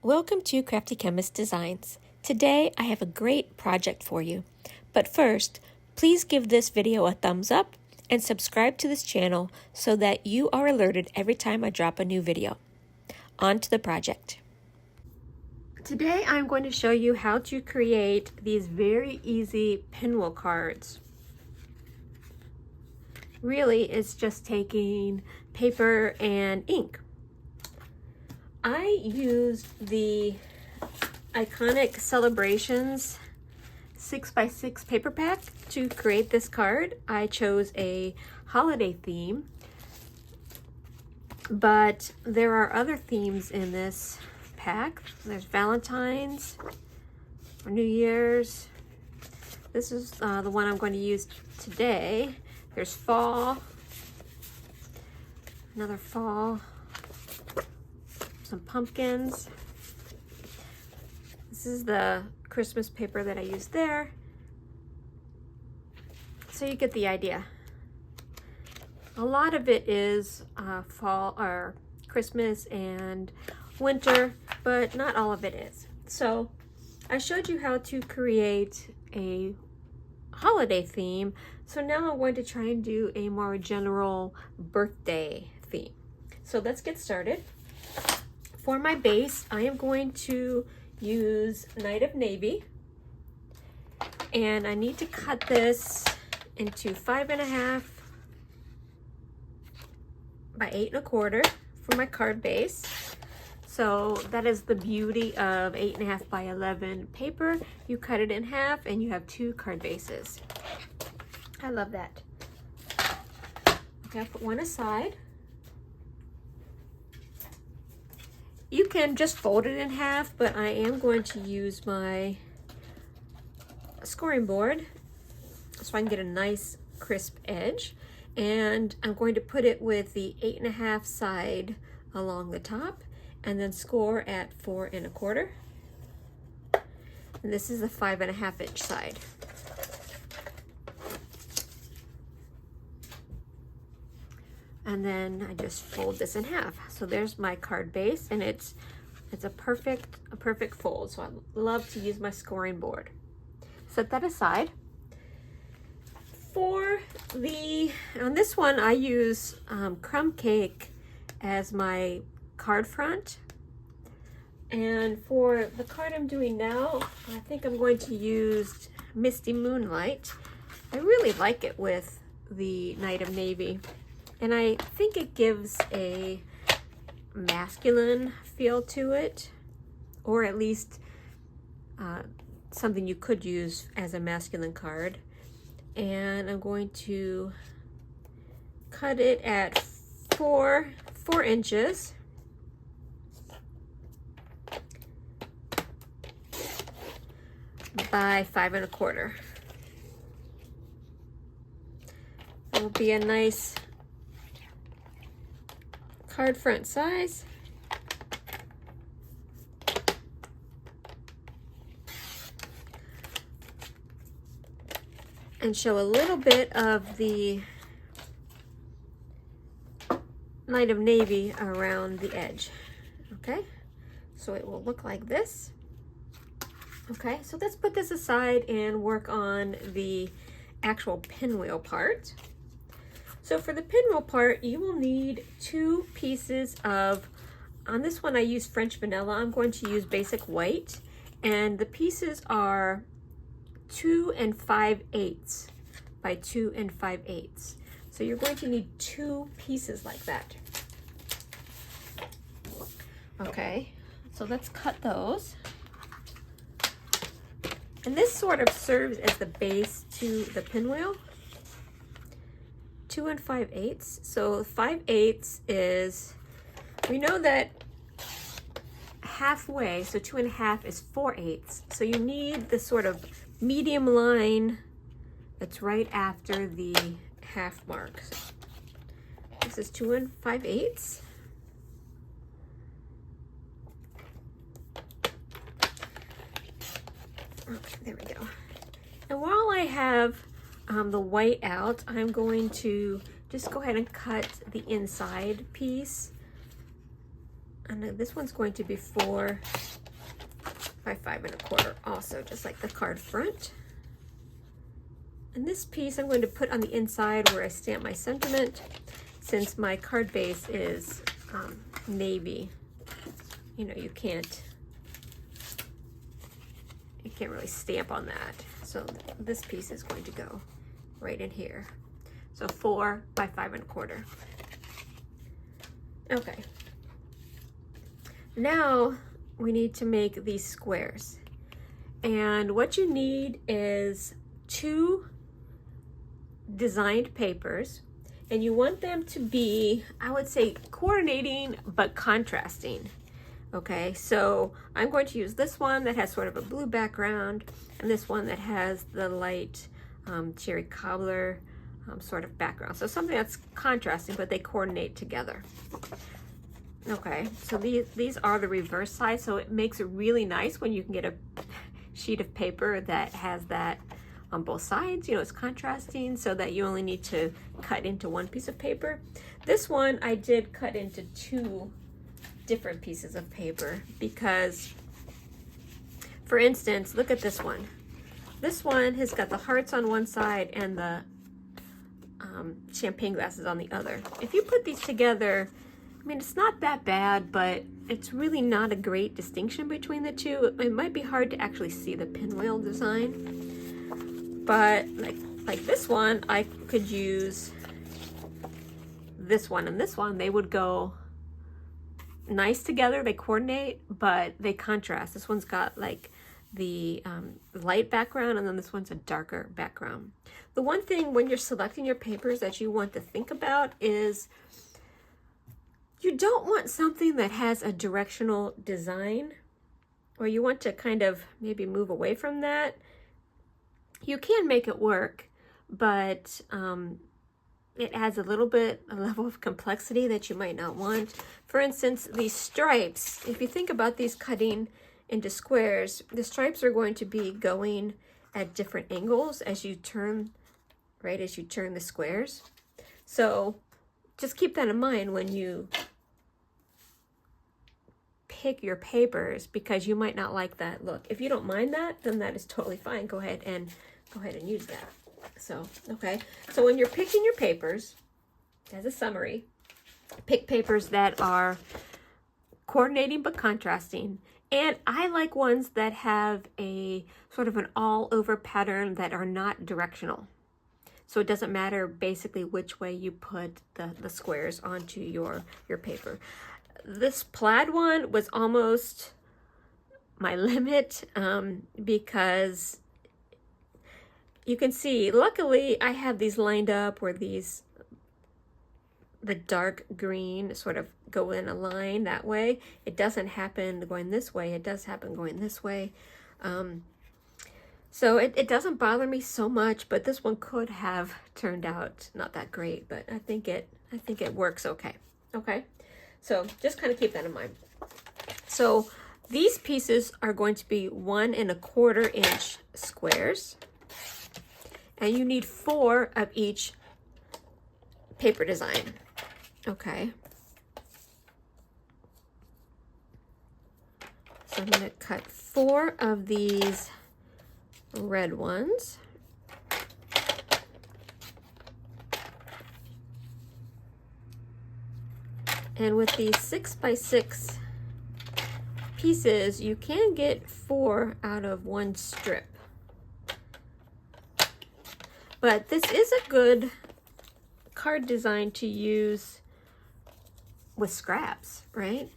Welcome to Crafty Chemist Designs. Today I have a great project for you. But first, please give this video a thumbs up and subscribe to this channel so that you are alerted every time I drop a new video. On to the project. Today I'm going to show you how to create these very easy pinwheel cards. Really, it's just taking paper and ink. I used the iconic Celebrations 6x6 paper pack to create this card. I chose a holiday theme, but there are other themes in this pack. There's Valentine's, or New Year's. This is the one I'm going to use today. There's fall, another fall, some pumpkins. This is the Christmas paper that I used there. So you get the idea. A lot of it is fall or Christmas and winter, but not all of it is. So I showed you how to create a holiday theme. So now I'm going to try and do a more general birthday theme. So let's get started. For my base, I am going to use Night of Navy, and I need to cut this into 5.5 by 8.25 for my card base. So that is the beauty of 8.5 by 11 paper. You cut it in half and you have 2 card bases. I love that. Okay, I'll put one aside. You can just fold it in half, but I am going to use my scoring board so I can get a nice crisp edge. And I'm going to put it with the 8.5 side along the top and then score at 4.25. And this is the 5.5 inch side. And then I just fold this in half. So there's my card base, and it's a perfect fold. So I love to use my scoring board. Set that aside. On this one, I use crumb cake as my card front. And for the card I'm doing now, I think I'm going to use Misty Moonlight. I really like it with the Night of Navy. And I think it gives a masculine feel to it, or at least something you could use as a masculine card. And I'm going to cut it at 4 inches. By 5.25. It will be a nice card front size. And show a little bit of the Night of Navy around the edge. Okay, so it will look like this. Okay, so let's put this aside and work on the actual pinwheel part. So for the pinwheel part, you will need 2 pieces of, on this one I use French vanilla. I'm going to use basic white, and the pieces are 2 5/8 by 2 5/8. So you're going to need 2 pieces like that. Okay, so let's cut those. And this sort of serves as the base to the pinwheel. 2 5/8. So 5/8 is, we know that halfway, so 2.5 is 4/8. So you need the sort of medium line that's right after the half mark. So this is 2 5/8. Okay, there we go. And while I have the white out, I'm going to just go ahead and cut the inside piece and this one's going to be 4 by 5 1/4 also, just like the card front. And this piece I'm going to put on the inside where I stamp my sentiment, since my card base is navy. You know, you can't really stamp on that. So this piece is going to go right in here. So 4 by 5 1/4. Okay. Now we need to make these squares. And what you need is 2 designed papers, and you want them to be, I would say, coordinating but contrasting. Okay, so I'm going to use this one that has sort of a blue background, and this one that has the light cherry cobbler sort of background. So something that's contrasting, but they coordinate together. Okay, so these are the reverse sides, so it makes it really nice when you can get a sheet of paper that has that on both sides. You know, it's contrasting so that you only need to cut into one piece of paper. This one I did cut into 2 different pieces of paper because, for instance, look at this one. This one has got the hearts on one side and the champagne glasses on the other. If you put these together, I mean, it's not that bad, but it's really not a great distinction between the two. It might be hard to actually see the pinwheel design. But like this one, I could use this one and this one. They would go nice together. They coordinate, but they contrast. This one's got like the light background, and then this one's a darker background. The one thing when you're selecting your papers that you want to think about is you don't want something that has a directional design, or you want to kind of maybe move away from that. You can make it work, but it adds a level of complexity that you might not want. For instance, these stripes, if you think about these cutting into squares, the stripes are going to be going at different angles as you turn, right, as you turn the squares. So just keep that in mind when you pick your papers, because you might not like that look. If you don't mind that, then that is totally fine. Go ahead and use that. So, okay. So when you're picking your papers, as a summary, pick papers that are coordinating but contrasting. And I like ones that have a sort of an all over pattern that are not directional. So it doesn't matter basically which way you put the squares onto your paper. This plaid one was almost my limit because you can see, luckily I have these lined up where the dark green sort of go in a line that way. It doesn't happen going this way. It does happen going this way. So it doesn't bother me so much, but this one could have turned out not that great, but I think it works okay. Okay. So just kind of keep that in mind. So these pieces are going to be 1 1/4 inch squares. And you need 4 of each paper design. Okay. So I'm going to cut 4 of these red ones. And with these 6 by 6 pieces, you can get 4 out of 1 strip. But this is a good card design to use with scraps, right?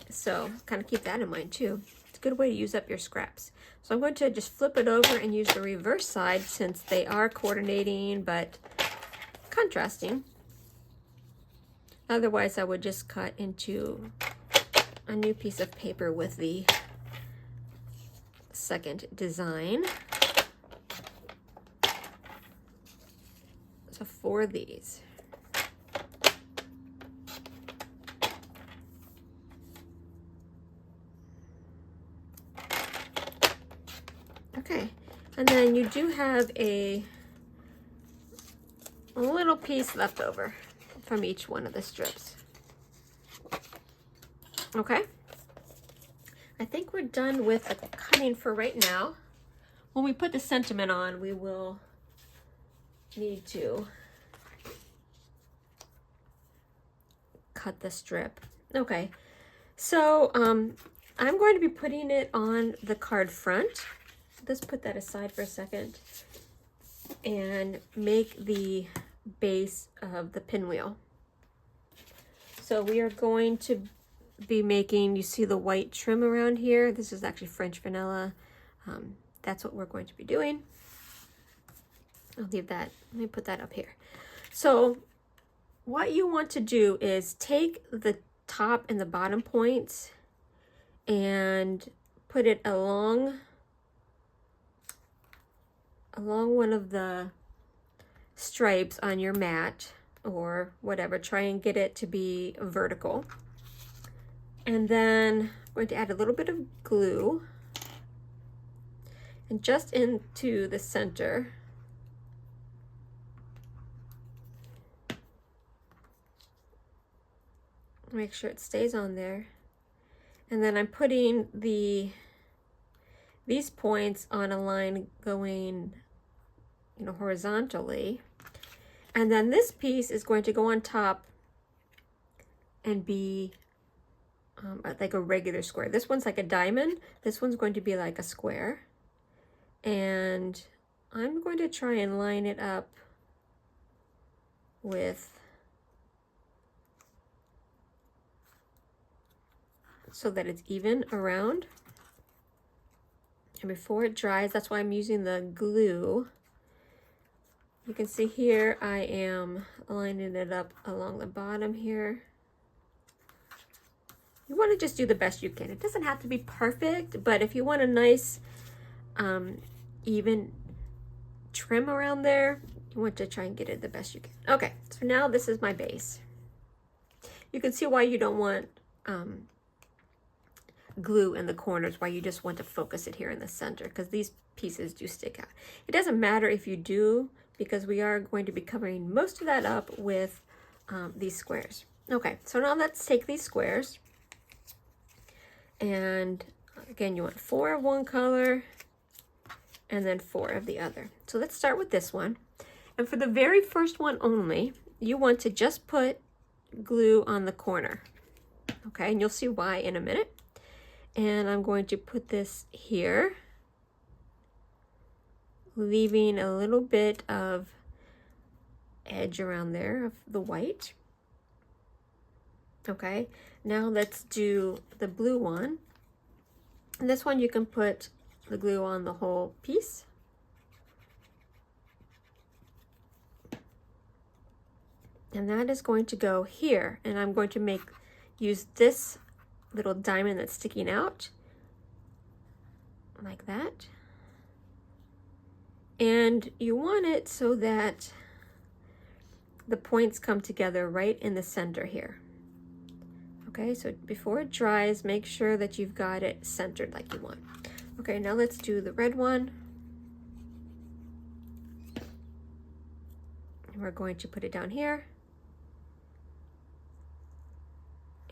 So kind of keep that in mind too. It's a good way to use up your scraps. So I'm going to just flip it over and use the reverse side, since they are coordinating but contrasting. Otherwise, I would just cut into a new piece of paper with the second design. So 4 of these. Okay, and then you do have a little piece left over from each one of the strips. Okay. I think we're done with the cutting for right now. When we put the sentiment on, we will need to cut the strip. Okay, so I'm going to be putting it on the card front. Let's put that aside for a second and make the base of the pinwheel. So we are going to be making, you see the white trim around here? This is actually French vanilla. That's what we're going to be doing. I'll leave that, let me put that up here. So what you want to do is take the top and the bottom points and put it along one of the stripes on your mat or whatever. Try and get it to be vertical. And then I'm going to add a little bit of glue and just into the center. Make sure it stays on there. And then I'm putting these points on a line going, you know, horizontally. And then this piece is going to go on top and be like a regular square. This one's like a diamond. This one's going to be like a square. And I'm going to try and line it up with, so that it's even around. And before it dries, that's why I'm using the glue. You can see here I am lining it up along the bottom here. You want to just do the best you can. It doesn't have to be perfect, but if you want a nice even trim around there, you want to try and get it the best you can. Okay, so now this is my base. You can see why you don't want glue in the corners, why you just want to focus it here in the center, because these pieces do stick out. It doesn't matter if you do, because we are going to be covering most of that up with these squares. Okay, so now let's take these squares, and again, you want 4 of one color and then 4 of the other. So let's start with this one. And for the very first one only, you want to just put glue on the corner. Okay, and you'll see why in a minute. And I'm going to put this here, leaving a little bit of edge around there of the white. Okay, now let's do the blue one. And this one you can put the glue on the whole piece. And that is going to go here. And I'm going to use this little diamond that's sticking out like that. And you want it so that the points come together right in the center here. Okay, so before it dries, make sure that you've got it centered like you want. Okay, now let's do the red one. We're going to put it down here.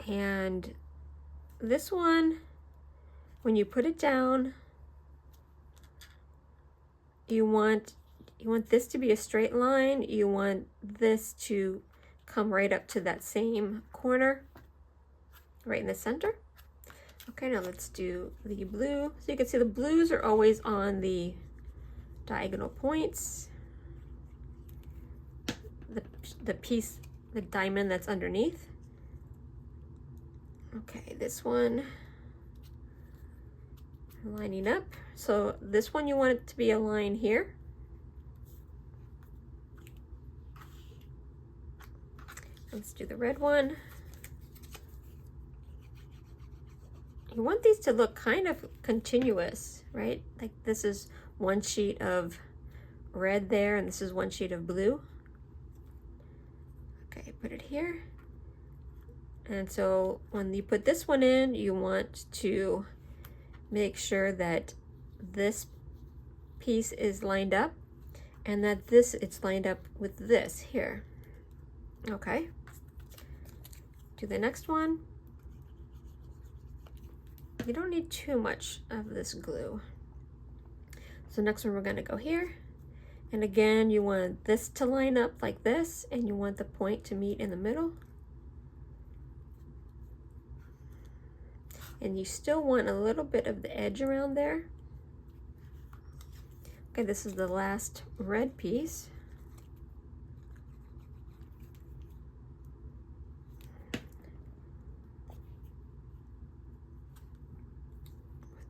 And this one, when you put it down, you want this to be a straight line. You want this to come right up to that same corner, right in the center. Okay, now let's do the blue. So you can see the blues are always on the diagonal points. The piece, the diamond that's underneath. Okay, this one, lining up. So this one you want it to be a line here. Let's do the red one. You want these to look kind of continuous, right? Like this is one sheet of red there, and this is one sheet of blue. Okay, put it here. And so when you put this one in, you want to make sure that this piece is lined up and that it's lined up with this here. Okay. Do the next one. You don't need too much of this glue. So next one we're going to go here. And again, you want this to line up like this, and you want the point to meet in the middle. And you still want a little bit of the edge around there. Okay, this is the last red piece. Put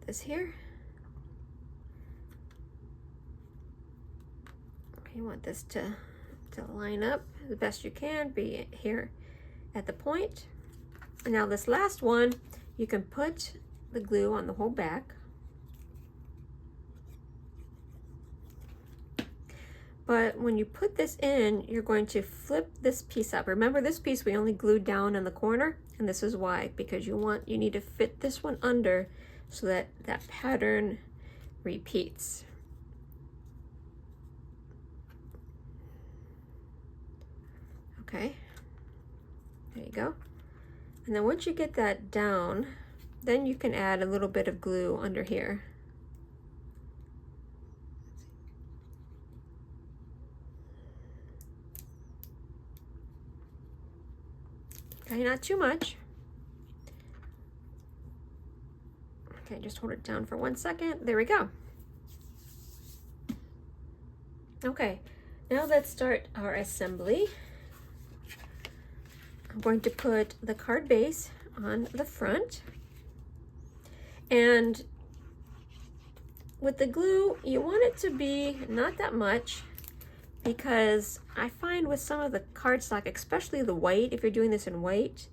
this here. Okay, you want this to line up the best you can, be here at the point. And now this last one, you can put the glue on the whole back. But when you put this in, you're going to flip this piece up. Remember, this piece we only glued down in the corner, and this is why, because you need to fit this one under so that that pattern repeats. Okay, there you go. And then once you get that down, then you can add a little bit of glue under here. Okay, not too much. Okay, just hold it down for 1 second. There we go. Okay, now let's start our assembly. I'm going to put the card base on the front. And with the glue, you want it to be not that much, because I find with some of the cardstock, especially the white, if you're doing this in white,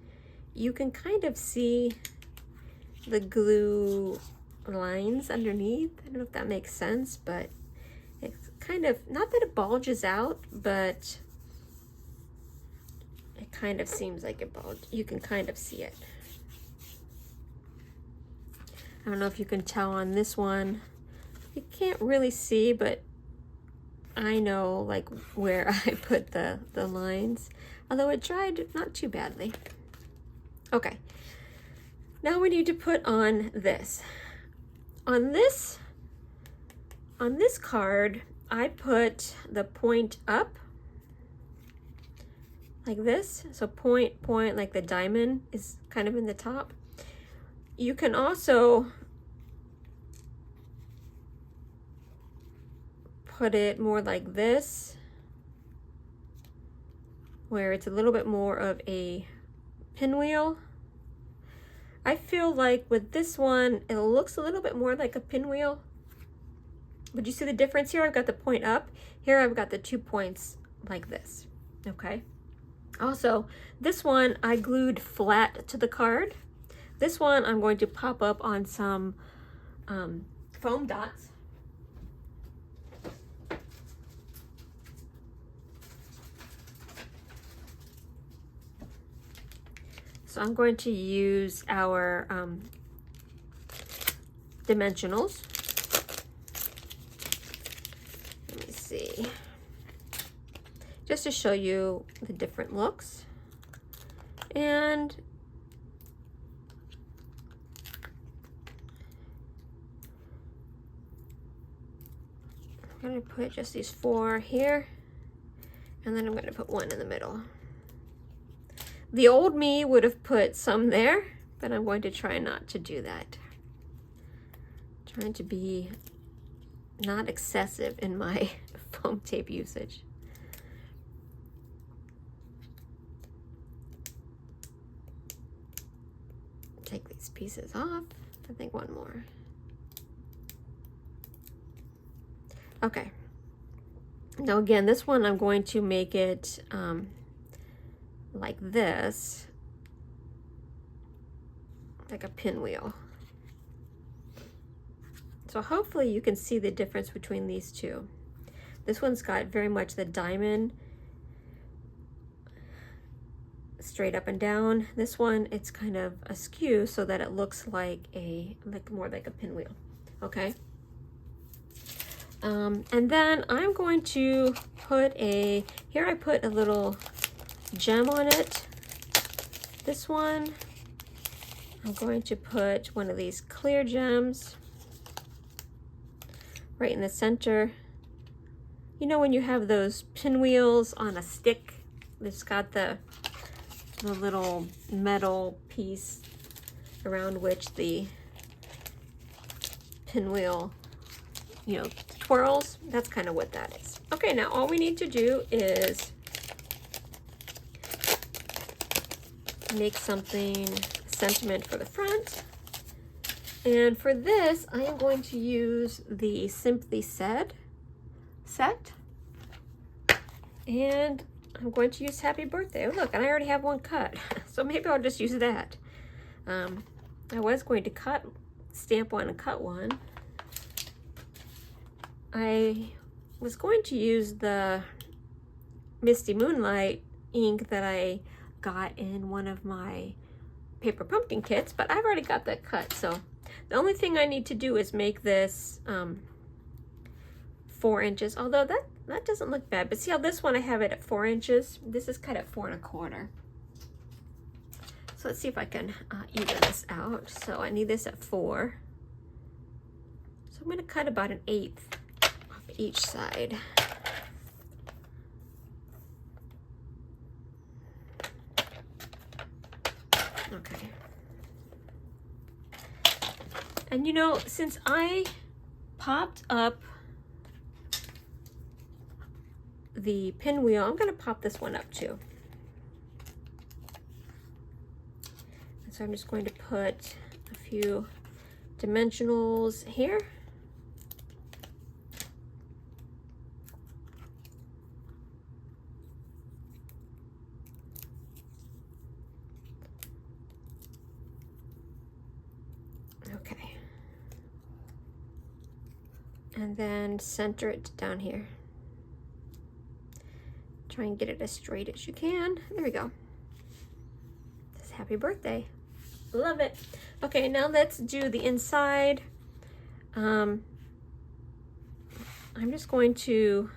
you can kind of see the glue lines underneath. I don't know if that makes sense, but it's kind of, not that it bulges out, but it kind of seems like it bulges. You can kind of see it. I don't know if you can tell on this one. You can't really see, but I know like where I put the lines, although it dried not too badly. Okay, now we need to put on this. On this card, I put the point up like this. So point, like the diamond is kind of in the top. You can also put it more like this, where it's a little bit more of a pinwheel. I feel like with this one, it looks a little bit more like a pinwheel. But you see the difference here? I've got the point up. Here I've got the 2 points like this, okay? Also, this one I glued flat to the card. This one I'm going to pop up on some foam dots. So I'm going to use our dimensionals. Let me see. Just to show you the different looks. And I'm going to put just these 4 here, and then I'm going to put 1 in the middle. The old me would have put some there, but I'm going to try not to do that. Trying to be not excessive in my foam tape usage. Take these pieces off. I think 1 more. Okay. Now again, this one I'm going to make it like this, like a pinwheel. So hopefully you can see the difference between these two. This one's got very much the diamond straight up and down. This one, it's kind of askew so that it looks like more like a pinwheel. Okay. And then I'm going to put here I put a little gem on it. This one, I'm going to put one of these clear gems right in the center. You know when you have those pinwheels on a stick, it's got the little metal piece around which the pinwheel, you know, twirls? That's kind of what that is. Okay, now all we need to do is make something sentiment for the front. And for this, I am going to use the Simply Said set. And I'm going to use Happy Birthday. Oh, look, and I already have one cut. So maybe I'll just use that. I was going to stamp one and cut one. I was going to use the Misty Moonlight ink that I got in one of my paper pumpkin kits, but I've already got that cut. So the only thing I need to do is make this 4 inches, although that doesn't look bad. But see how this one I have it at 4 inches? This is cut at 4 1/4. So let's see if I can even this out. So I need this at 4. So I'm going to cut about 1/8 off each side. Okay. And you know, since I popped up the pinwheel, I'm going to pop this one up too. And so I'm just going to put a few dimensionals here. Okay. And then center it down here. Try and get it as straight as you can. There we go. This Happy Birthday. Love it. Okay, now let's do the inside. I'm just going to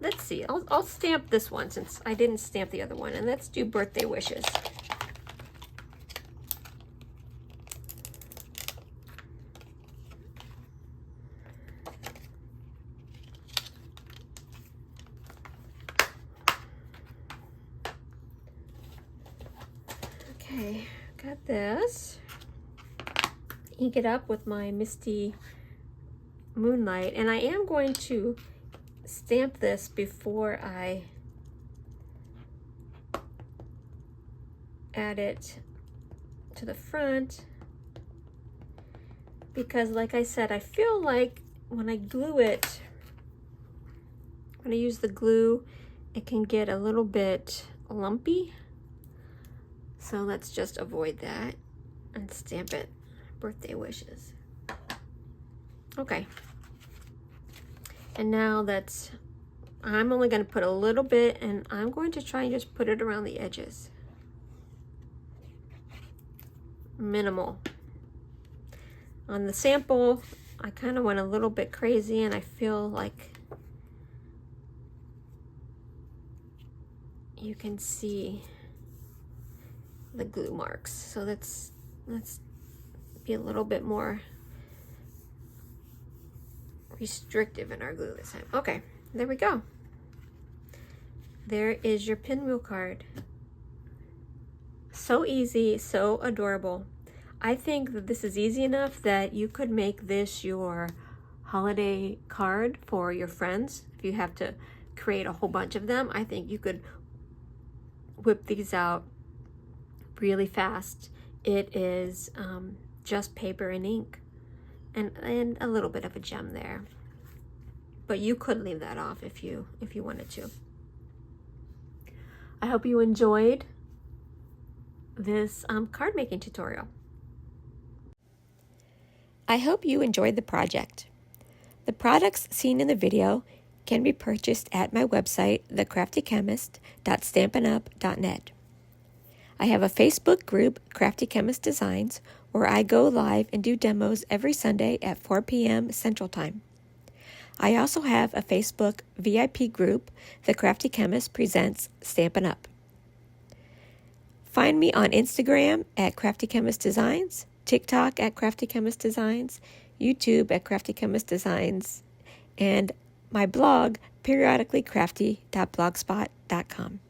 let's see. I'll stamp this one since I didn't stamp the other one, and let's do birthday wishes. Okay, got this. Ink it up with my Misty Moonlight, and I am going to stamp this before I add it to the front, because like I said, I feel like when I glue it, when I use the glue, it can get a little bit lumpy. So let's just avoid that and stamp it birthday wishes. Okay. And now I'm only going to put a little bit, and I'm going to try and just put it around the edges. Minimal. On the sample, I kind of went a little bit crazy, and I feel like you can see the glue marks. So let's be a little bit more restrictive in our glue this time. Okay, there we go. There is your Pinwheel card. So easy, so adorable. I think that this is easy enough that you could make this your holiday card for your friends. If you have to create a whole bunch of them, I think you could whip these out really fast. It is just paper and ink and a little bit of a gem there, but you could leave that off if you wanted to. I hope you enjoyed this card making tutorial. I hope you enjoyed the project. The products seen in the video can be purchased at my website, thecraftychemist.stampinup.net. I have a Facebook group, Crafty Chemist Designs, where I go live and do demos every Sunday at 4 p.m. Central Time. I also have a Facebook VIP group, The Crafty Chemist Presents Stampin' Up. Find me on Instagram at Crafty Chemist Designs, TikTok at Crafty Chemist Designs, YouTube at Crafty Chemist Designs, and my blog, periodicallycrafty.blogspot.com.